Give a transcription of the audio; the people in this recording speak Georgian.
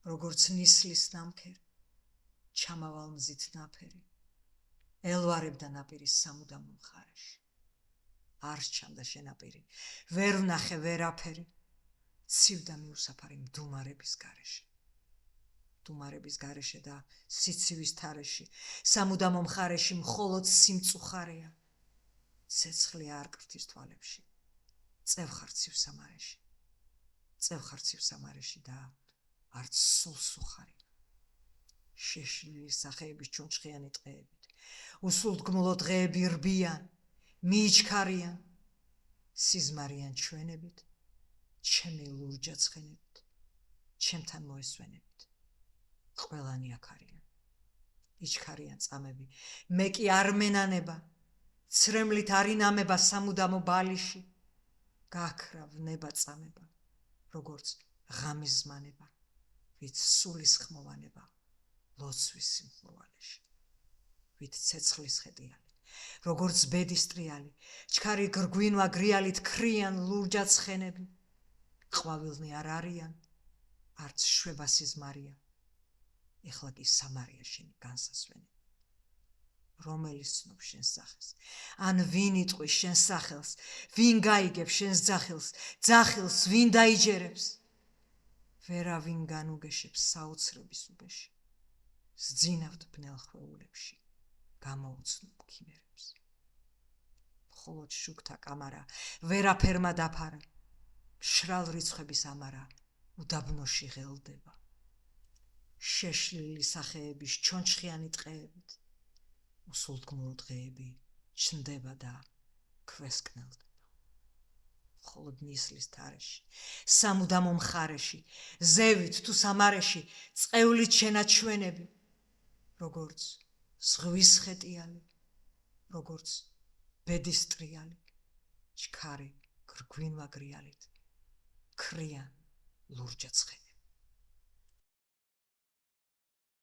როგორც ნისლის ნამქერი, ჩამავალ მზით ნაფერი, ელვარებდა ნაპირის სამუდამო მხარეში. არ სჩამდა შენაპირი, ვერ ვნახე ვერაფერი, ცივდა მიუსაფარი მდუმარების გარეშე. მდუმარების გარეშე და სიცივის თარეში, სამუდამო მხარეში მხოლოდ სიმწუხარეა. ცეცხლი არ კრთის თვალებში, წევხარცივ სამარეში და არც სულს უხარია. შეშლილი სახეების ჩონჩხიანი ტყეებით, უსულთგმულო დღეები რბიან, მიიჩქარიან, სიზმარიან ჩვენებით, ჩემი ლურჯა ცხენებით, ჩემთან მოესვენებით. ყველანი აქ არიან, იჩქარიან წამები, მე კი არ მენანება, ცრემლით არ ინამება სამუდამო ბალიში, გაქრავნება წამება, როგორც ღამის ზმანება, ვით სულის ხმოვანება, ლოცვის სიმხლოვანეში, ვით ცეცხლის ხეტიალი, როგორც ბედის ტრიალი, ჩქარი გრგვინვა გრიალით ქრიან ლურჯა ცხენები, ყვავილნი არ არიან, არც შვება სიზმარია, ეხლა კი სამარია შენი განსასვენი. რომელიც ცნობს შენს სახელს, ან ვინ იტყვის შენს სახელს, ვინ გაიგებს შენს ძახილს ვინ დაიჯერებს, ვერავინ განუგეშებს საოცრების უბეში, სძინავთ ბნელ ხვეულებში, გამოუცნობ ქიმერებს. მხოლოდ შუქთა კამარა, ვერაფერმა დაფარა, მშრალ რიცხვების ამარა, უდაბნოში ღელდება. შეშლილი სახეების ჩონჩხიანი ტყეებით, უსულთგმულო დღეები ჩნდება და ქვესკნელდება. მხოლოდ ნისლის თარეში, სამუდამო მხარეში, ზევით თუ სამარეში, წყევლით შენაჩვენები, როგორც ზღვის ხეტიალი, როგორც ბედის ტრიალი, ჩქარი გრგვინვა გრიალით, ქრიან ლურჯა ცხენები.